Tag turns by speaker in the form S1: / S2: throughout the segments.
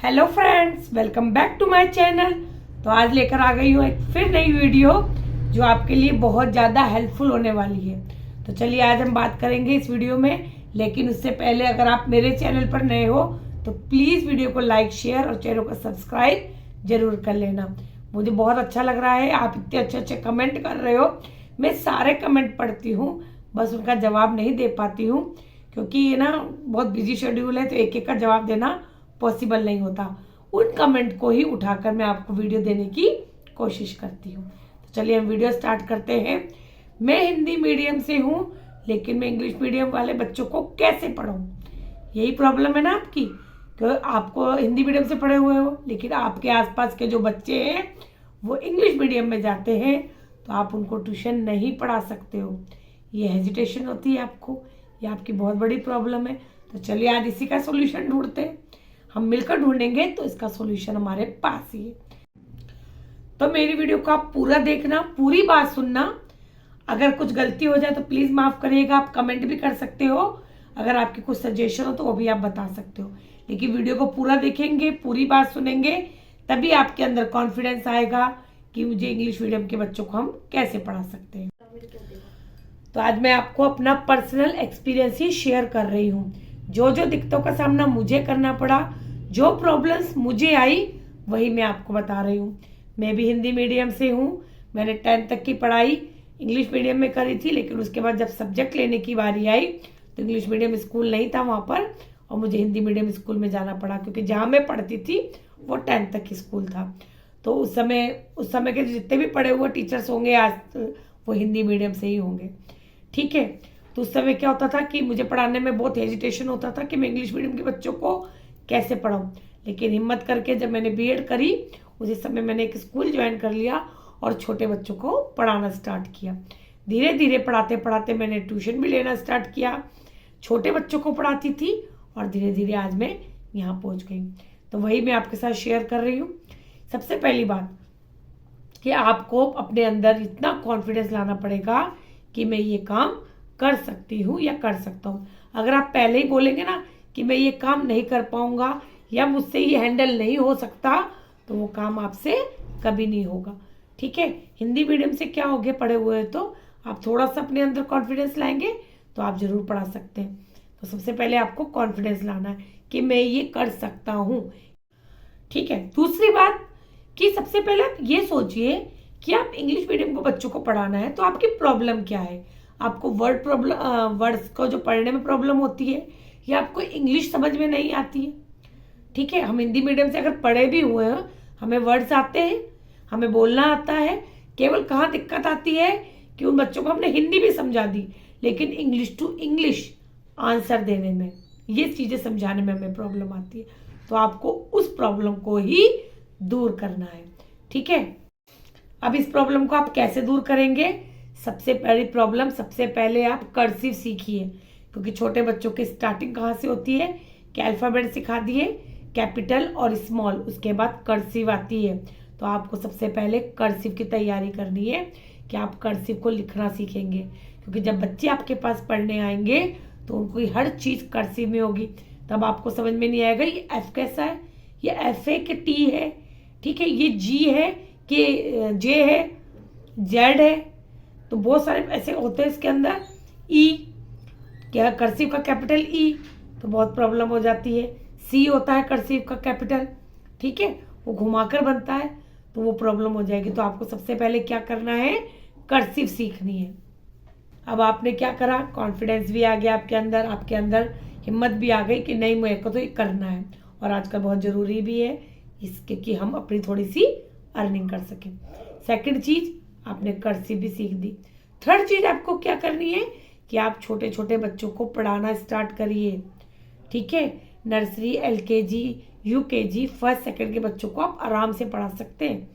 S1: Hello friends, welcome back to my channel. तो आज लेकर आ गई हूँ एक फिर नई वीडियो जो आपके लिए बहुत ज़्यादा हेल्पफुल होने वाली है। तो चलिए आज हम बात करेंगे इस वीडियो में, लेकिन उससे पहले अगर आप मेरे चैनल पर नए हो तो प्लीज़ वीडियो को लाइक, शेयर और चैनल को सब्सक्राइब जरूर कर लेना। मुझे बहुत अच्छा लग रहा है, आप इतने अच्छे अच्छे कमेंट कर रहे हो। मैं सारे कमेंट पढ़ती हूँ, बस उनका जवाब नहीं दे पाती हूँ क्योंकि ये ना बहुत बिजी शेड्यूल है, तो एक एक का जवाब देना पॉसिबल नहीं होता। उन कमेंट को ही उठाकर मैं आपको वीडियो देने की कोशिश करती हूँ। तो चलिए हम वीडियो स्टार्ट करते हैं। मैं हिंदी मीडियम से हूँ, लेकिन मैं इंग्लिश मीडियम वाले बच्चों को कैसे पढ़ाऊँ, यही प्रॉब्लम है ना आपकी। कि आपको हिंदी मीडियम से पढ़े हुए हो, लेकिन आपके आसपास के जो बच्चे हैं वो इंग्लिश मीडियम में जाते हैं, तो आप उनको ट्यूशन नहीं पढ़ा सकते हो। ये हेजिटेशन होती है आपको, ये आपकी बहुत बड़ी प्रॉब्लम है। तो चलिए आज इसी का सोल्यूशन ढूंढते हैं। हम मिलकर ढूंढेंगे तो इसका सॉल्यूशन हमारे पास ही है। तो मेरी वीडियो को आप पूरा देखना, पूरी बात सुनना। अगर कुछ गलती हो जाए तो प्लीज माफ करिएगा। आप कमेंट भी कर सकते हो, अगर आपकी कुछ सजेशन हो तो वो भी आप बता सकते हो। लेकिन वीडियो को पूरा देखेंगे, पूरी बात सुनेंगे, तभी आपके अंदर कॉन्फिडेंस आएगा कि मुझे इंग्लिश मीडियम के बच्चों को हम कैसे पढ़ा सकते हैं। तो आज मैं आपको अपना पर्सनल एक्सपीरियंस ही शेयर कर रही हूँ। जो जो दिक्कतों का सामना मुझे करना पड़ा, जो प्रॉब्लम्स मुझे आई, वही मैं आपको बता रही हूँ। मैं भी हिंदी मीडियम से हूँ। मैंने 10th तक की पढ़ाई इंग्लिश मीडियम में करी थी, लेकिन उसके बाद जब सब्जेक्ट लेने की बारी आई तो इंग्लिश मीडियम स्कूल नहीं था वहाँ पर, और मुझे हिंदी मीडियम स्कूल में जाना पड़ा, क्योंकि जहाँ मैं पढ़ती थी वो 10th तक की स्कूल था। तो उस समय के जितने भी पढ़े हुए टीचर्स होंगे आज वो हिंदी मीडियम से ही होंगे, ठीक है। तो उस समय क्या होता था कि मुझे पढ़ाने में बहुत हेजिटेशन होता था कि मैं इंग्लिश मीडियम के बच्चों को कैसे पढ़ाऊँ। लेकिन हिम्मत करके जब मैंने बीएड करी, उसी समय मैंने एक स्कूल ज्वाइन कर लिया और छोटे बच्चों को पढ़ाना स्टार्ट किया। धीरे धीरे पढ़ाते पढ़ाते मैंने ट्यूशन भी लेना स्टार्ट किया, छोटे बच्चों को पढ़ाती थी, और धीरे धीरे आज मैं यहाँ पहुँच गई। तो वही मैं आपके साथ शेयर कर रही हूँ। सबसे पहली बात कि आपको अपने अंदर इतना कॉन्फिडेंस लाना पड़ेगा कि मैं ये काम कर सकती हूँ या कर सकता हूँ। अगर आप पहले ही बोलेंगे ना कि मैं ये काम नहीं कर पाऊंगा या मुझसे ये हैंडल नहीं हो सकता, तो वो काम आपसे कभी नहीं होगा, ठीक है। हिंदी मीडियम से क्या हो गया, पढ़े हुए हैं तो आप थोड़ा सा अपने अंदर कॉन्फिडेंस लाएंगे तो आप जरूर पढ़ा सकते हैं। तो सबसे पहले आपको कॉन्फिडेंस लाना है कि मैं ये कर सकता हूँ, ठीक है। दूसरी बात कि सबसे पहले आप ये सोचिए कि आप इंग्लिश मीडियम को बच्चों को पढ़ाना है तो आपकी प्रॉब्लम क्या है। आपको वर्ड्स को जो पढ़ने में प्रॉब्लम होती है, या आपको इंग्लिश समझ में नहीं आती है, ठीक है। हम हिंदी मीडियम से अगर पढ़े भी हुए हैं, हमें वर्ड्स आते हैं, हमें बोलना आता है। केवल कहाँ दिक्कत आती है कि उन बच्चों को हमने हिंदी भी समझा दी, लेकिन इंग्लिश टू इंग्लिश आंसर देने में, ये चीज़ें समझाने में हमें प्रॉब्लम आती है। तो आपको उस प्रॉब्लम को ही दूर करना है, ठीक है। अब इस प्रॉब्लम को आप कैसे दूर करेंगे। सबसे पहली प्रॉब्लम, सबसे पहले आप कर्सिव सीखिए, क्योंकि छोटे बच्चों की स्टार्टिंग कहाँ से होती है कि अल्फाबेट सिखा दिए, कैपिटल और स्मॉल, उसके बाद कर्सिव आती है। तो आपको सबसे पहले कर्सिव की तैयारी करनी है कि आप कर्सिव को लिखना सीखेंगे, क्योंकि जब बच्चे आपके पास पढ़ने आएंगे तो उनको हर चीज़ कर्सिव में होगी। तब आपको समझ में नहीं आएगा ये एफ कैसा है, ये एफ है कि टी है, ठीक है, ये जी है कि जे है, जेड है। तो बहुत सारे ऐसे होते हैं इसके अंदर। ई, क्या कर्सिव का कैपिटल ई, तो बहुत प्रॉब्लम हो जाती है। सी होता है कर्सिव का कैपिटल, ठीक है, वो घुमाकर बनता है, तो वो प्रॉब्लम हो जाएगी। तो आपको सबसे पहले क्या करना है, कर्सिव सीखनी है। अब आपने क्या करा, कॉन्फिडेंस भी आ गया आपके अंदर हिम्मत भी आ गई कि नहीं मेरे को तो ये करना है, और आजकल बहुत ज़रूरी भी है इसके कि हम अपनी थोड़ी सी अर्निंग कर सकें। सेकंड चीज़, आपने कर्सिव भी सीख दी। थर्ड चीज़ आपको क्या करनी है कि आप छोटे छोटे बच्चों को पढ़ाना स्टार्ट करिए, ठीक है। Nursery, LKG, UKG, first second के बच्चों को आप आराम से पढ़ा सकते हैं।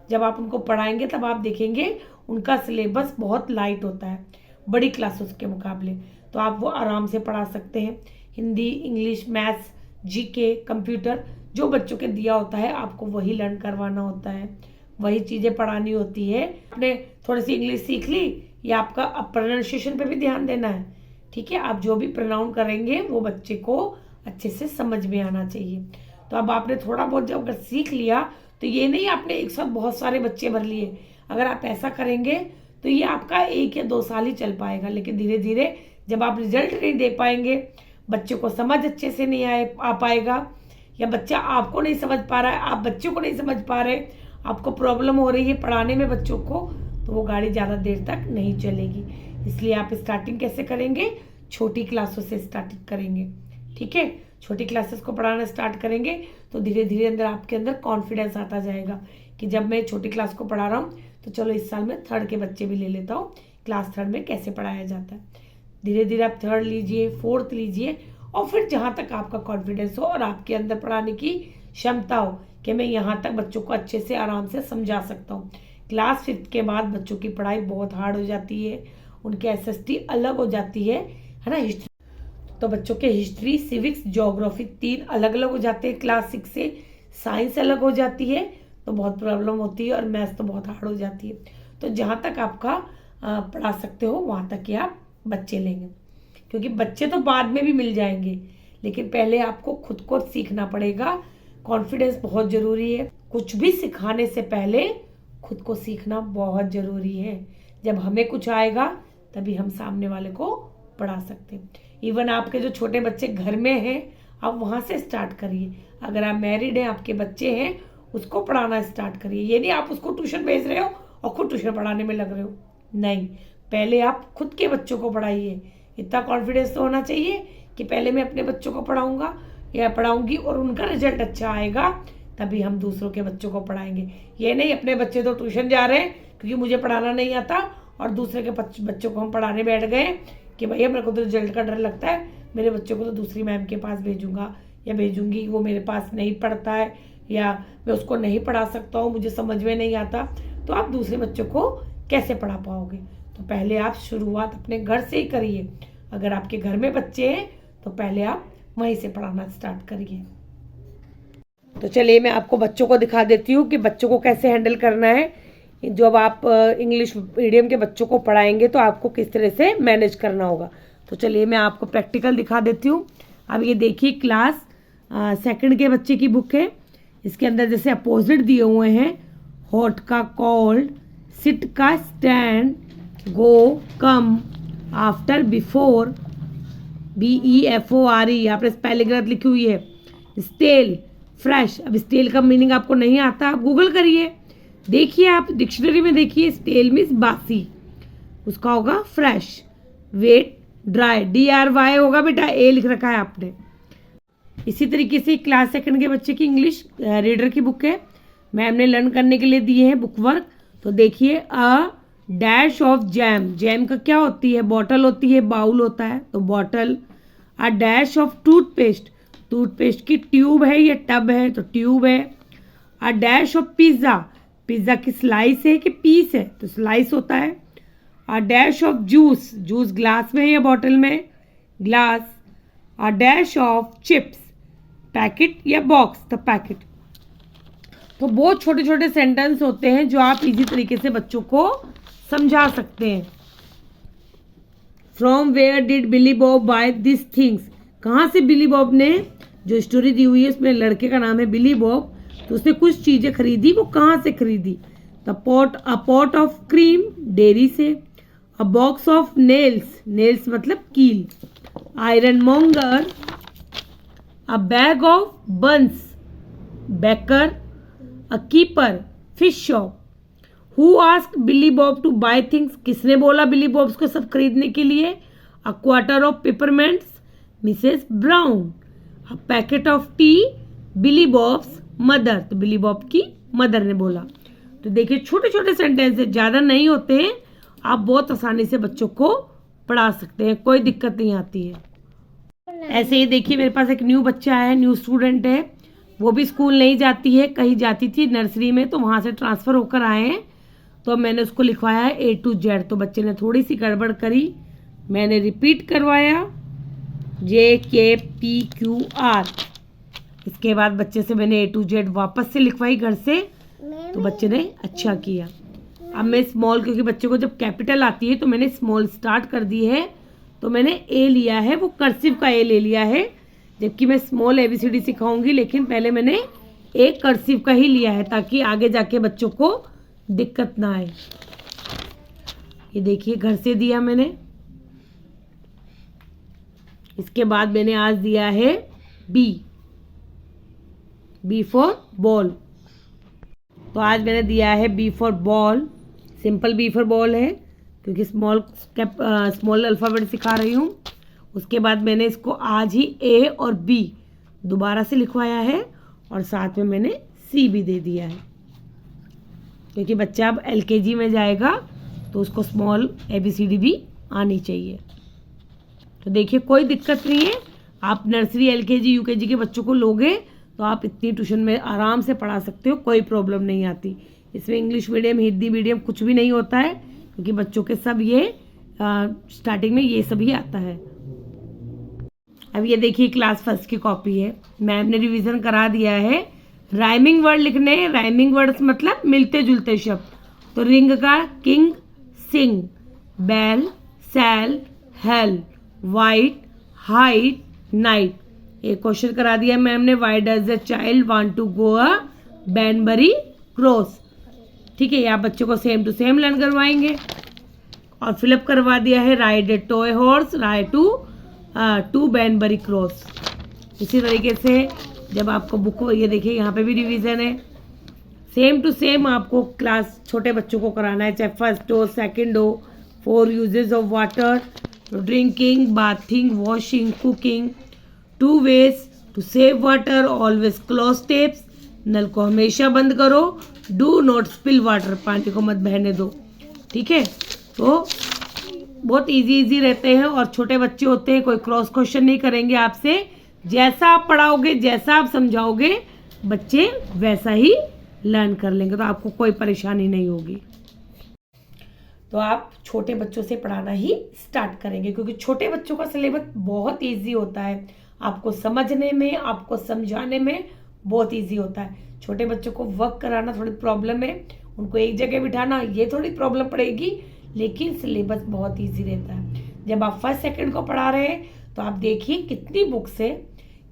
S1: जब आप उनको पढ़ाएंगे तब आप देखेंगे उनका सिलेबस बहुत लाइट होता है बड़ी क्लासेस के मुकाबले, तो आप वो आराम से पढ़ा सकते हैं। Hindi, English, maths, GK, computer, जो बच्चों के दिया होता है आपको वही लर्न करवाना होता है, वही चीज़ें पढ़ानी होती है। आपने थोड़ी सी इंग्लिश सीख ली, या आपका अब प्रोनाउंसिएशन पे भी ध्यान देना है, ठीक है। आप जो भी प्रोनाउंस करेंगे वो बच्चे को अच्छे से समझ में आना चाहिए। तो अब आपने थोड़ा बहुत जब अगर सीख लिया तो ये नहीं आपने एक साथ बहुत सारे बच्चे भर लिए। अगर आप ऐसा करेंगे तो ये आपका 1 या 2 साल ही चल पाएगा, लेकिन धीरे धीरे जब आप रिजल्ट नहीं दे पाएंगे, बच्चों को समझ अच्छे से नहीं आ पाएगा, या बच्चा आपको नहीं समझ पा रहा है, आप बच्चों को नहीं समझ पा रहे, आपको प्रॉब्लम हो रही है पढ़ाने में बच्चों को, तो वो गाड़ी ज़्यादा देर तक नहीं चलेगी। इसलिए आप स्टार्टिंग कैसे करेंगे, छोटी क्लासों से स्टार्टिंग करेंगे। ठीक है, छोटी क्लासेस को पढ़ाना स्टार्ट करेंगे तो धीरे धीरे अंदर आपके अंदर कॉन्फिडेंस आता जाएगा कि जब मैं छोटी क्लास को पढ़ा रहा हूँ तो चलो इस साल में 3rd के बच्चे भी ले लेता हूँ, क्लास 3rd में कैसे पढ़ाया जाता है। धीरे धीरे आप 3rd लीजिए, 4th लीजिए, और फिर जहाँ तक आपका कॉन्फिडेंस हो और आपके अंदर पढ़ाने की क्षमता हो कि मैं यहाँ तक बच्चों को अच्छे से आराम से समझा सकता हूँ। क्लास 5th के बाद बच्चों की पढ़ाई बहुत हार्ड हो जाती है, उनके SST अलग हो जाती है ना। हिस्ट्री तो बच्चों के हिस्ट्री, सिविक्स, ज्योग्राफी 3 अलग अलग हो जाते हैं क्लास 6 से। साइंस अलग हो जाती है तो बहुत प्रॉब्लम होती है, और मैथ्स तो बहुत हार्ड हो जाती है। तो जहाँ तक आपका पढ़ा सकते हो वहाँ तक ही आप बच्चे लेंगे, क्योंकि बच्चे तो बाद में भी मिल जाएंगे, लेकिन पहले आपको खुद को सीखना पड़ेगा। कॉन्फिडेंस बहुत ज़रूरी है। कुछ भी सिखाने से पहले खुद को सीखना बहुत ज़रूरी है। जब हमें कुछ आएगा तभी हम सामने वाले को पढ़ा सकते हैं। इवन आपके जो छोटे बच्चे घर में हैं, आप वहाँ से स्टार्ट करिए। अगर आप मैरिड हैं, आपके बच्चे हैं, उसको पढ़ाना स्टार्ट करिए। ये नहीं आप उसको ट्यूशन भेज रहे हो और खुद ट्यूशन पढ़ाने में लग रहे हो, नहीं। पहले आप खुद के बच्चों को पढ़ाइए। इतना कॉन्फिडेंस तो होना चाहिए कि पहले मैं अपने बच्चों को पढ़ाऊंगा या पढ़ाऊंगी और उनका रिजल्ट अच्छा आएगा, तभी हम दूसरों के बच्चों को पढ़ाएंगे। ये नहीं अपने बच्चे तो ट्यूशन जा रहे हैं क्योंकि मुझे पढ़ाना नहीं आता, और दूसरे के बच्चों को हम पढ़ाने बैठ गए कि भैया मेरे को तो रिजल्ट का डर लगता है, मेरे बच्चों को तो दूसरी मैम के पास भेजूंगा या भेजूंगी, वो मेरे पास नहीं पढ़ता है, या मैं उसको नहीं पढ़ा सकता हूँ, मुझे समझ में नहीं आता। तो आप दूसरे बच्चों को कैसे पढ़ा पाओगे? तो पहले आप शुरुआत अपने घर से ही करिए। अगर आपके घर में बच्चे हैं तो पहले आप वहीं से पढ़ाना स्टार्ट करिए। तो चलिए मैं आपको बच्चों को दिखा देती हूँ कि बच्चों को कैसे हैंडल करना है। जब आप इंग्लिश मीडियम के बच्चों को पढ़ाएंगे तो आपको किस तरह से मैनेज करना होगा। तो चलिए मैं आपको प्रैक्टिकल दिखा देती हूँ। अब ये देखिए क्लास 2nd के बच्चे की बुक है। इसके अंदर जैसे अपोजिट दिए हुए हैं, हॉट का कोल्ड, सिट का स्टैंड, गो, कम, आफ्टर, बिफोर, BEFORE, यहाँ पर स्पेलिंग गलत लिखी हुई है, स्टेल, फ्रेश। अब स्टेल का मीनिंग आपको नहीं आता, आप गूगल करिए, देखिए, आप डिक्शनरी में देखिए। स्टेल मीन्स बासी, उसका होगा फ्रेश। वेट, ड्राई, DRY होगा बेटा, ए लिख रखा है आपने। इसी तरीके से क्लास 2nd के बच्चे की इंग्लिश रीडर की बुक है, मैम ने लर्न करने के लिए दिए हैं बुक वर्क। तो देखिए, a dash of jam, jam का क्या होती है? बॉटल होती है, बाउल होता है, तो bottle. A dash of toothpaste, toothpaste की ट्यूब है या टब है, तो ट्यूब है। A dash of pizza, pizza की स्लाइस है कि पीस है, तो स्लाइस होता है। A dash of juice, juice glass में है या बॉटल में? Glass. A dash of chips, packet या बॉक्स, तो पैकेट। तो बहुत छोटे छोटे सेंटेंस होते हैं जो आप इजी तरीके से बच्चों को समझा सकते हैं। From where did Billy Bob buy this things, कहाँ से बिली बॉब ने, जो स्टोरी दी हुई है उसमें लड़के का नाम है बिली बॉब, तो उसने कुछ चीजें खरीदी, वो कहाँ से खरीदी? A pot of cream, dairy से। A box of nails, nails मतलब कील। Ironmonger. A bag of buns, baker. A kipper, fish shop. Who asked Billy Bob to buy things, किसने बोला बिली बॉब्स को सब खरीदने के लिए? A quarter of peppermints, Mrs Brown. A packet of tea, Billy Bob's mother, तो Billy Bob की mother ने बोला। तो देखिए छोटे छोटे सेंटेंस ज़्यादा नहीं होते हैं, आप बहुत आसानी से बच्चों को पढ़ा सकते हैं, कोई दिक्कत नहीं आती है। ऐसे ही देखिए मेरे पास एक न्यू बच्चा है, न्यू स्टूडेंट है, वो भी स्कूल नहीं जाती है, कहीं जाती थी नर्सरी में, तो वहाँ से ट्रांसफ़र होकर आए हैं, तो मैंने उसको लिखवाया है A to Z। तो बच्चे ने थोड़ी सी गड़बड़ करी, मैंने रिपीट करवाया JKPQR। इसके बाद बच्चे से मैंने A to Z वापस से लिखवाई घर से, तो बच्चे ने अच्छा किया। अब मैं स्मॉल, क्योंकि बच्चे को जब कैपिटल आती है तो मैंने स्मॉल स्टार्ट कर दी है, तो मैंने A लिया है, वो कर्सिव का A ले लिया है, जबकि मैं स्मॉल ABCD सिखाऊंगी, लेकिन पहले मैंने एक कर्सिव का ही लिया है ताकि आगे जाके बच्चों को दिक्कत ना आए। ये देखिए घर से दिया मैंने। इसके बाद मैंने आज दिया है बी फॉर बॉल। तो आज मैंने दिया है B for ball, simple B for ball है क्योंकि स्मॉल अल्फ़ाबेट सिखा रही हूँ। उसके बाद मैंने इसको आज ही A और B दोबारा से लिखवाया है और साथ में मैंने C भी दे दिया है क्योंकि बच्चा अब LKG में जाएगा तो उसको स्मॉल ABCD भी आनी चाहिए। तो देखिए कोई दिक्कत नहीं है, आप नर्सरी LKG UKG के बच्चों को लोगे तो आप इतनी ट्यूशन में आराम से पढ़ा सकते हो, कोई प्रॉब्लम नहीं आती। इसमें इंग्लिश मीडियम हिंदी मीडियम कुछ भी नहीं होता है क्योंकि बच्चों के सब ये स्टार्टिंग में ये सब ही आता है। अब ये देखिए क्लास फर्स्ट की कॉपी है, मैम ने रिवीजन करा दिया है। राइमिंग वर्ड लिखने हैं, राइमिंग वर्ड्स मतलब मिलते जुलते शब्द। तो रिंग का king, sing, bell, sell, hell, white, height, night. एक क्वेश्चन करा दिया मैम ने, why does the child want to go a Banbury cross. ठीक है, आप बच्चों को सेम टू सेम लर्न करवाएंगे। और फिलअप करवा दिया है, ride a toy horse, ride to Banbury cross. इसी तरीके से जब आपको बुक, ये देखिए यहाँ पे भी रिवीजन है, सेम टू सेम आपको क्लास छोटे बच्चों को कराना है, चाहे फर्स्ट हो सेकंड हो। 4 uses of water, drinking, bathing, washing, cooking. 2 ways to save water, always close taps, नल को हमेशा बंद करो। डू नॉट स्पिल वाटर, पानी को मत बहने दो। ठीक है, तो बहुत इजी रहते हैं और छोटे बच्चे होते हैं, कोई क्रॉस क्वेश्चन नहीं करेंगे आपसे। जैसा आप पढ़ाओगे, जैसा आप समझाओगे, बच्चे वैसा ही लर्न कर लेंगे, तो आपको कोई परेशानी नहीं होगी। तो आप छोटे बच्चों से पढ़ाना ही स्टार्ट करेंगे क्योंकि छोटे बच्चों का सिलेबस बहुत इजी होता है, आपको समझने में, आपको समझाने में बहुत इजी होता है। छोटे बच्चों को वर्क कराना थोड़ी प्रॉब्लम है, उनको एक जगह बिठाना ये थोड़ी प्रॉब्लम पड़ेगी, लेकिन सिलेबस बहुत इजी रहता है। जब आप फर्स्ट सेकंड को पढ़ा रहे हैं तो आप देखिए कितनी बुक्स है,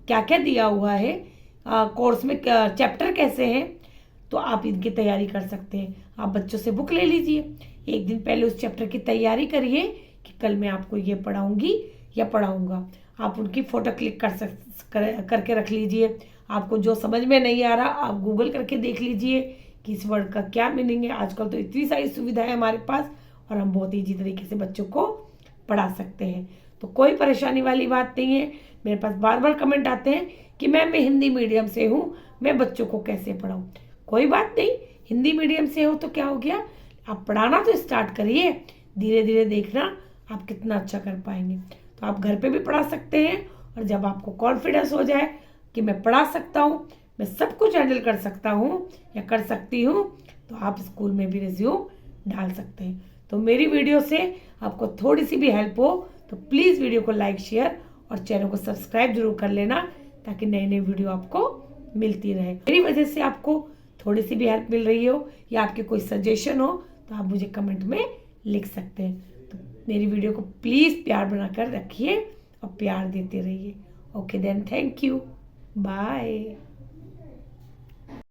S1: क्या क्या दिया हुआ है, कोर्स में चैप्टर कैसे हैं, तो आप इनकी तैयारी कर सकते हैं। आप बच्चों से बुक ले लीजिए, एक दिन पहले उस चैप्टर की तैयारी करिए कि कल मैं आपको ये पढ़ाऊंगी या पढ़ाऊंगा। आप उनकी फ़ोटो क्लिक करके रख लीजिए। आपको जो समझ में नहीं आ रहा आप गूगल करके देख लीजिए कि इस वर्ड का क्या मीनिंग है। आजकल तो इतनी सारी सुविधा है हमारे पास और हम बहुत ईजी तरीके से बच्चों को पढ़ा सकते हैं, तो कोई परेशानी वाली बात नहीं है। मेरे पास बार बार कमेंट आते हैं कि मैम मैं हिंदी मीडियम से हूँ, मैं बच्चों को कैसे पढ़ाऊँ। कोई बात नहीं, हिंदी मीडियम से हो तो क्या हो गया, आप पढ़ाना तो स्टार्ट करिए, धीरे धीरे देखना आप कितना अच्छा कर पाएंगे। तो आप घर पे भी पढ़ा सकते हैं और जब आपको कॉन्फिडेंस हो जाए कि मैं पढ़ा सकता हूँ, मैं सब कुछ हैंडल कर सकता हूँ या कर सकती हूँ, तो आप स्कूल में भी रिज्यूम डाल सकते हैं। तो मेरी वीडियो से आपको थोड़ी सी भी हेल्प हो तो प्लीज़ वीडियो को लाइक, शेयर और चैनल को सब्सक्राइब जरूर कर लेना ताकि नई नई वीडियो आपको मिलती रहे। मेरी वजह से आपको थोड़ी सी भी हेल्प मिल रही हो या आपके कोई सजेशन हो तो आप मुझे कमेंट में लिख सकते हैं। तो मेरी वीडियो को प्लीज़ प्यार बनाकर रखिए और प्यार देते रहिए। Okay then, thank you, bye.